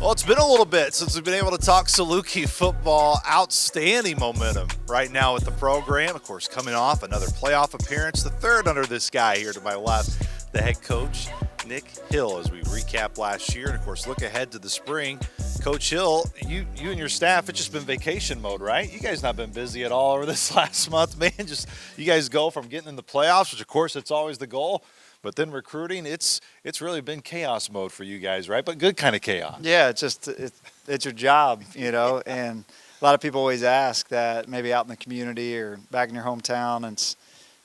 Well, it's been a little bit since we've been able to talk Saluki football. Outstanding momentum right now with the program. Of course, coming off another playoff appearance, the third under this guy here to my left, the head coach, Nick Hill, as we recap last year and, of course, look ahead to the spring. Coach Hill, you and your staff, it's just been vacation mode, right? You guys not been busy at all over this last month, man. Just you guys go from getting in the playoffs, which, of course, it's always the goal, but then recruiting, it's really been chaos mode for you guys, right? But good kind of chaos. Yeah, it's your job, and a lot of people always ask that maybe out in the community or back in your hometown, and it's,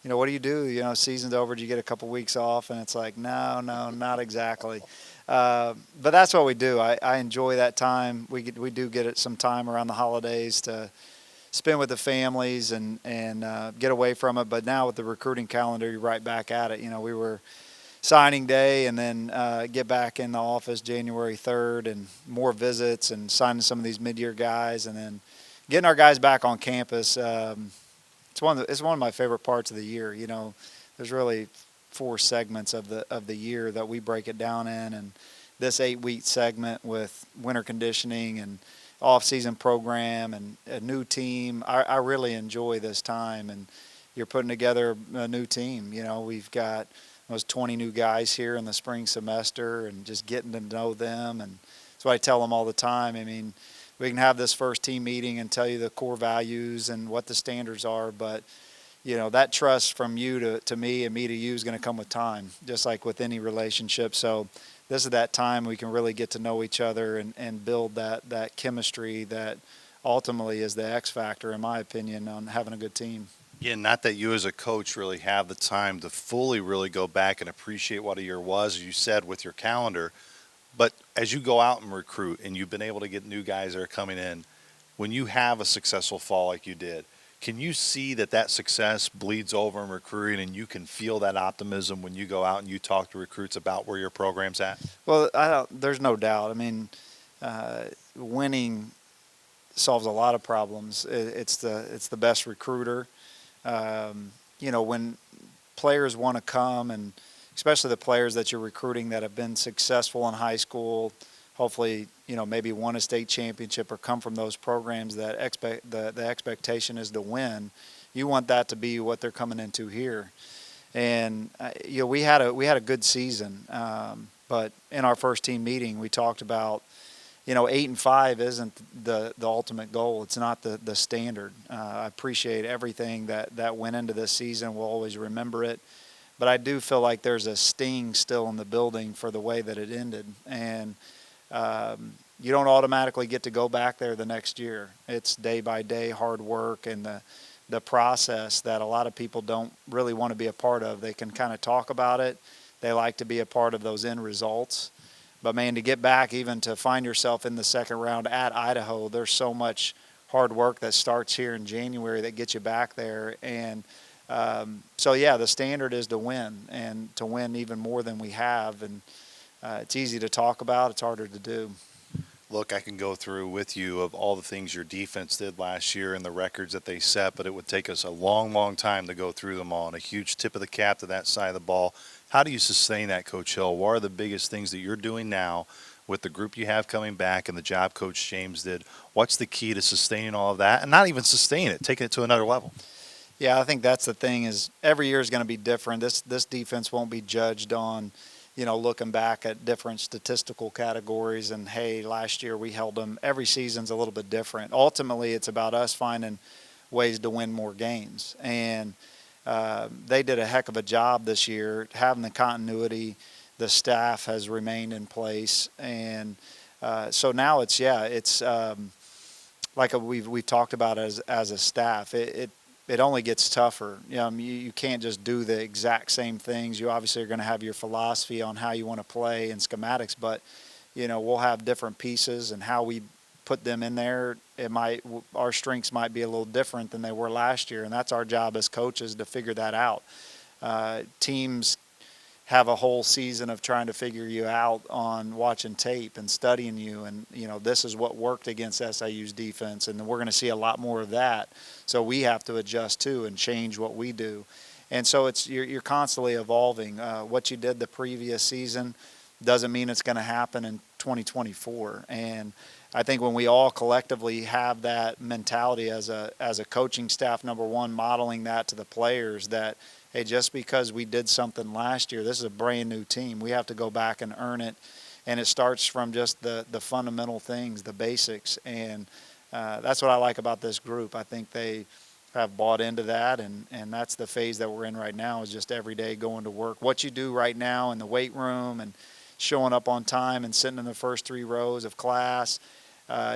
what do you do? Season's over, do you get a couple weeks off? And it's like, no, not exactly. But that's what we do. I enjoy that time. We do get some time around the holidays to spend with the families and get away from it. But now with the recruiting calendar, you're right back at it. We were signing day and then get back in the office January 3rd and more visits and signing some of these mid-year guys and then getting our guys back on campus. It's one of my favorite parts of the year. There's really 4 segments of the year that we break it down in, and this 8-week segment with winter conditioning and off-season program and a new team. I really enjoy this time, and you're putting together a new team. We've got those 20 new guys here in the spring semester and just getting to know them, and that's what I tell them all the time. I mean, we can have this first team meeting and tell you the core values and what the standards are, but that trust from you to me and me to you is going to come with time, just like with any relationship. So this is that time we can really get to know each other and build that chemistry that ultimately is the X factor, in my opinion, on having a good team. Yeah, not that you as a coach really have the time to fully really go back and appreciate what a year was, as you said, with your calendar. But as you go out and recruit and you've been able to get new guys that are coming in, when you have a successful fall like you did, can you see that success bleeds over in recruiting and you can feel that optimism when you go out and you talk to recruits about where your program's at? Well, there's no doubt. I mean, winning solves a lot of problems. It's the best recruiter. When players want to come, and especially the players that you're recruiting that have been successful in high school, hopefully, maybe won a state championship or come from those programs that the expectation is to win. You want that to be what they're coming into here. And, we had a good season. But in our first team meeting, we talked about, 8-5 isn't the ultimate goal. It's not the standard. I appreciate everything that went into this season. We'll always remember it. But I do feel like there's a sting still in the building for the way that it ended. And you don't automatically get to go back there the next year. It's day-by-day hard work and the process that a lot of people don't really want to be a part of. They can kind of talk about it. They like to be a part of those end results. But, man, to get back even to find yourself in the second round at Idaho, there's so much hard work that starts here in January that gets you back there. And the standard is to win, and to win even more than we have. And it's easy to talk about. It's harder to do. Look, I can go through with you of all the things your defense did last year and the records that they set, but it would take us a long, long time to go through them all. And a huge tip of the cap to that side of the ball. How do you sustain that, Coach Hill? What are the biggest things that you're doing now with the group you have coming back and the job Coach James did? What's the key to sustaining all of that? And not even sustain it, taking it to another level. Yeah, I think that's the thing, is every year is going to be different. This defense won't be judged on, looking back at different statistical categories and, hey, last year we held them. Every season's a little bit different. Ultimately, it's about us finding ways to win more games. And they did a heck of a job this year, having the continuity. The staff has remained in place. And so now it's like we've talked about as a staff. It only gets tougher. You can't just do the exact same things. You obviously are going to have your philosophy on how you want to play and schematics, but we'll have different pieces, and how we put them in there, our strengths might be a little different than they were last year, and that's our job as coaches to figure that out. Teams have a whole season of trying to figure you out on watching tape and studying you, and this is what worked against SIU's defense, and we're going to see a lot more of that. So we have to adjust too and change what we do, and so you're constantly evolving. What you did the previous season doesn't mean it's going to happen in 2024. And I think when we all collectively have that mentality as a coaching staff, number one, modeling that to the players that, hey, just because we did something last year, this is a brand new team. We have to go back and earn it. And it starts from just the fundamental things, the basics. And that's what I like about this group. I think they have bought into that, and that's the phase that we're in right now, is just every day going to work. What you do right now in the weight room and showing up on time and sitting in the first 3 rows of class,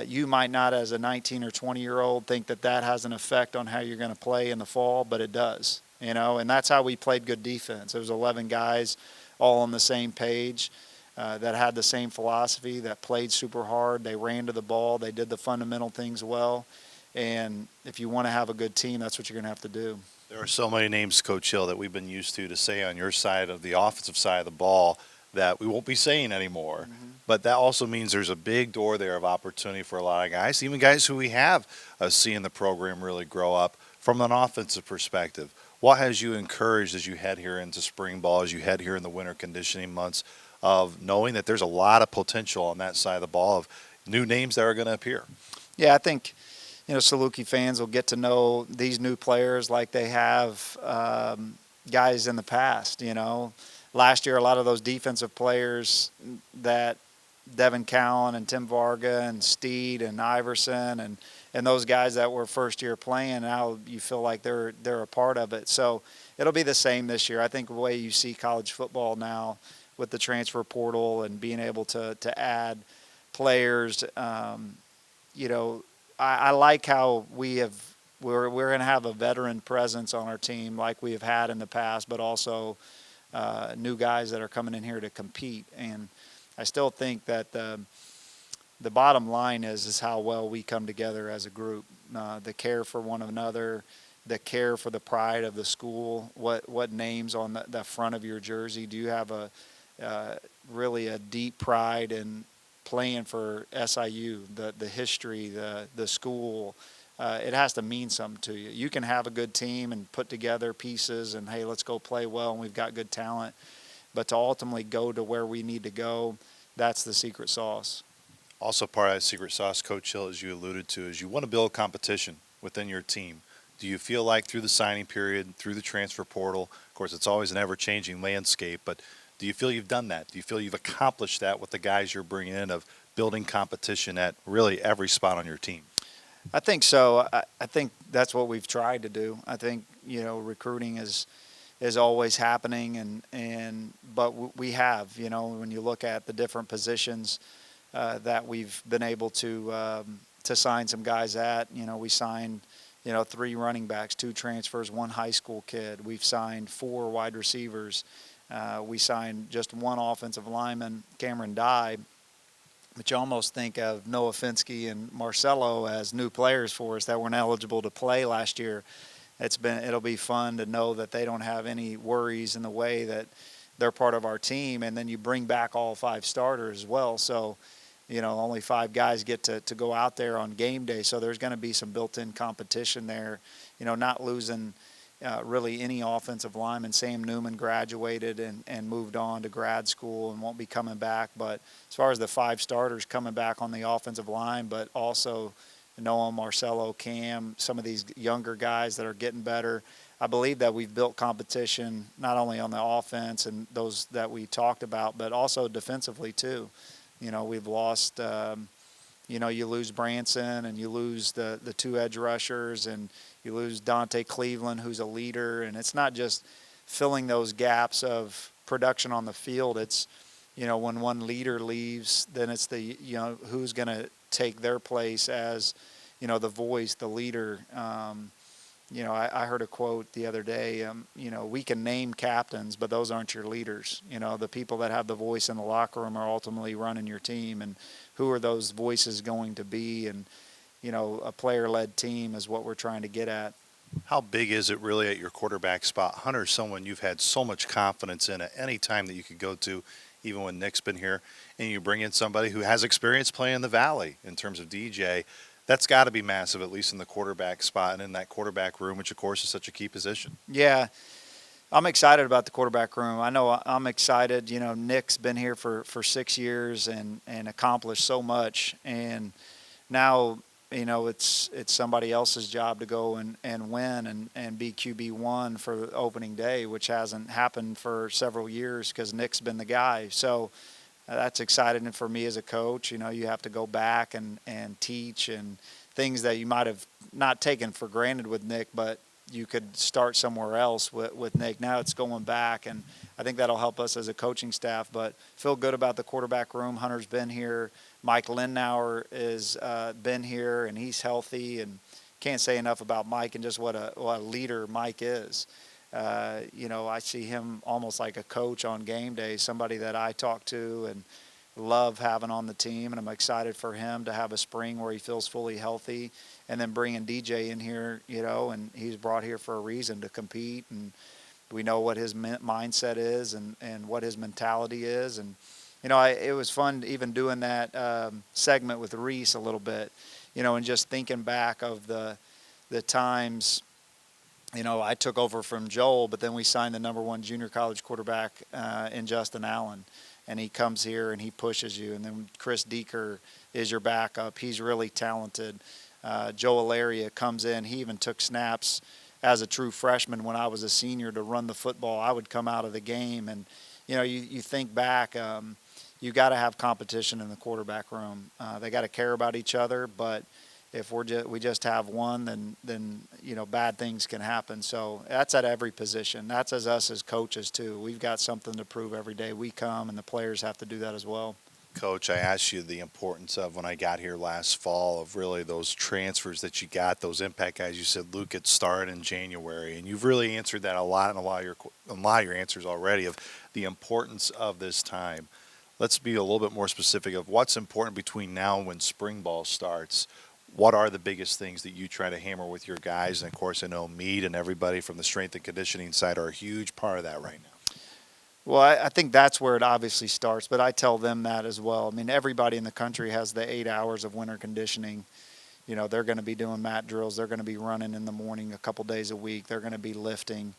you might not, as a 19 or 20-year-old, think that that has an effect on how you're going to play in the fall, but it does, you know. And that's how we played good defense. There was 11 guys all on the same page that had the same philosophy, that played super hard. They ran to the ball. They did the fundamental things well. And if you want to have a good team, that's what you're going to have to do. There are so many names, Coach Hill, that we've been used to say on your side of the offensive side of the ball that we won't be saying anymore. Mm-hmm. But that also means there's a big door there of opportunity for a lot of guys, even guys who we have seen the program really grow up from an offensive perspective. What has you encouraged as you head here into spring ball, as you head here in the winter conditioning months, of knowing that there's a lot of potential on that side of the ball of new names that are going to appear? Yeah, I think, you know, Saluki fans will get to know these new players like they have guys in the past. You know, last year a lot of those defensive players that Devin Cowan and Tim Varga and Steed and Iverson and those guys that were first year playing, now you feel like they're a part of it. So it'll be the same this year. I think the way you see college football now with the transfer portal and being able to add players, you know, I like how we're going to have a veteran presence on our team like we have had in the past, but also new guys that are coming in here to compete. And I still think that the bottom line is how well we come together as a group. The care for one another, the care for the pride of the school. What names on the front of your jersey? Do you have really a deep pride in playing for SIU, the history, the school? It has to mean something to you. You can have a good team and put together pieces and, hey, let's go play well and we've got good talent. But to ultimately go to where we need to go, that's the secret sauce. Also part of that secret sauce, Coach Hill, as you alluded to, is you want to build competition within your team. Do you feel like through the signing period, through the transfer portal, of course it's always an ever-changing landscape, but do you feel you've done that? Do you feel you've accomplished that with the guys you're bringing in of building competition at really every spot on your team? I think so. I think that's what we've tried to do. I think, you know, recruiting is always happening, but we have, you know, when you look at the different positions that we've been able to sign some guys at, you know, we signed, you know, 3 running backs, 2 transfers, 1 high school kid. We've signed 4 wide receivers. We signed just 1 offensive lineman, Cameron Dye. But you almost think of Noah Finsky and Marcelo as new players for us that weren't eligible to play last year. It'll be fun to know that they don't have any worries in the way that they're part of our team. And then you bring back all 5 starters as well. So, you know, only 5 guys get to go out there on game day. So there's going to be some built-in competition there. You know, not losing really any offensive lineman. Sam Newman graduated and moved on to grad school and won't be coming back. But as far as the 5 starters coming back on the offensive line, but also Noah, Marcelo, Cam, some of these younger guys that are getting better, I believe that we've built competition not only on the offense and those that we talked about, but also defensively too. You know, we've lost, you know, you lose Branson and you lose the 2 edge rushers and you lose Dante Cleveland, who's a leader. And it's not just filling those gaps of production on the field. It's, you know, when one leader leaves, then it's you know, who's going to take their place as, you know, the voice, the leader. You know, I heard a quote the other day, you know, we can name captains, but those aren't your leaders. You know, the people that have the voice in the locker room are ultimately running your team. And who are those voices going to be? And, you know, a player-led team is what we're trying to get at. How big is it really at your quarterback spot? Hunter's someone you've had so much confidence in at any time that you could go to, even when Nick's been here, and you bring in somebody who has experience playing in the Valley in terms of DJ. That's got to be massive, at least in the quarterback spot and in that quarterback room, which, of course, is such a key position. Yeah. I'm excited about the quarterback room. I know I'm excited. You know, Nick's been here for 6 years and accomplished so much. And now, you know, it's somebody else's job to go and win and be QB1 for opening day, which hasn't happened for several years because Nick's been the guy. So that's exciting for me as a coach. You know, you have to go back and teach and things that you might have not taken for granted with Nick, but you could start somewhere else with Nick. Now it's going back, and I think that'll help us as a coaching staff. But feel good about the quarterback room. Hunter's been here. Mike Lindauer has been here, and he's healthy. And can't say enough about Mike and just what a leader Mike is. You know, I see him almost like a coach on game day, somebody that I talk to and love having on the team, and I'm excited for him to have a spring where he feels fully healthy. And then bringing DJ in here, you know, and he's brought here for a reason to compete, and we know what his mindset is and what his mentality is. And, you know, it was fun even doing that segment with Reese a little bit, you know, and just thinking back of the times, you know, I took over from Joel, but then we signed the #1 junior college quarterback in Justin Allen. And he comes here and he pushes you. And then Chris Deeker is your backup. He's really talented. Joe Alaria comes in. He even took snaps as a true freshman when I was a senior to run the football. I would come out of the game. And, you know, you think back, you got to have competition in the quarterback room. They got to care about each other. But if we just have one, then you know, bad things can happen. So that's at every position. That's as us as coaches too. We've got something to prove every day we come, and the players have to do that as well. Coach, I asked you the importance of when I got here last fall of really those transfers that you got, those impact guys. You said Luke had started in January, and you've really answered that a lot in a lot of your answers already of the importance of this time. Let's be a little bit more specific of what's important between now and when spring ball starts. What are the biggest things that you try to hammer with your guys? And, of course, I know Meade and everybody from the strength and conditioning side are a huge part of that right now. Well, I think that's where it obviously starts, but I tell them that as well. I mean, everybody in the country has the 8 hours of winter conditioning. You know, they're going to be doing mat drills. They're going to be running in the morning a couple days a week. They're going to be lifting.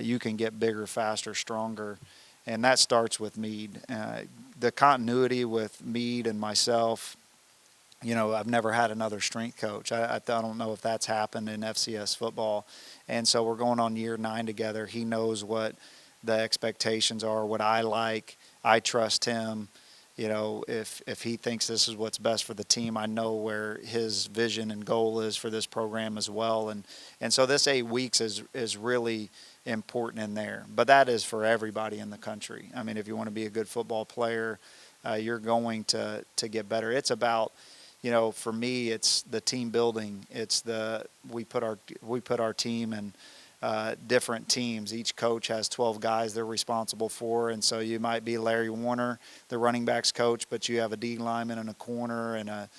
You can get bigger, faster, stronger, and that starts with Meade. The continuity with Meade and myself, you know, I've never had another strength coach. I don't know if that's happened in FCS football. And so we're going on year 9 together. He knows what the expectations are, what I like. I trust him. You know, if he thinks this is what's best for the team, I know where his vision and goal is for this program as well. And so this 8 weeks is really important in there. But that is for everybody in the country. I mean, if you want to be a good football player, you're going to get better. It's about, you know, for me, it's the team building. It's we put our team in different teams. Each coach has 12 guys they're responsible for, and so you might be Larry Warner, the running backs coach, but you have a D lineman and a corner and a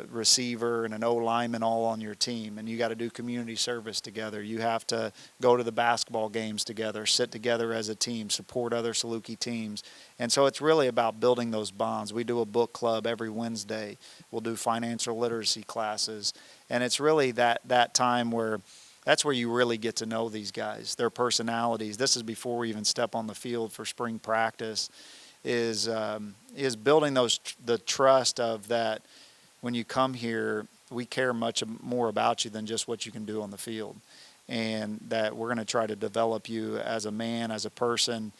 receiver and an O lineman all on your team, and you got to do community service together. You have to go to the basketball games together, sit together as a team, support other Saluki teams. And so it's really about building those bonds. We do a book club every Wednesday. We'll do financial literacy classes. And it's really that time where that's where you really get to know these guys, their personalities. This is before we even step on the field for spring practice, is building the trust of that when you come here, we care much more about you than just what you can do on the field. And that we're going to try to develop you as a man, as a person.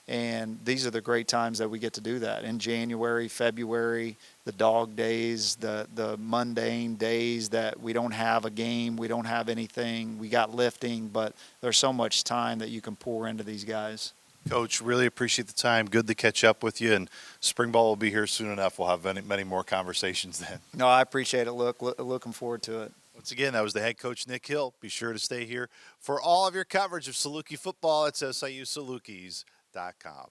And these are the great times that we get to do that. In January, February, the dog days, the mundane days that we don't have a game, we don't have anything, we got lifting, but there's so much time that you can pour into these guys. Coach, really appreciate the time. Good to catch up with you, and spring ball will be here soon enough. We'll have many more conversations then. No, I appreciate it. Looking forward to it. Once again, that was the head coach, Nick Hill. Be sure to stay here for all of your coverage of Saluki football at SIUSalukis.com.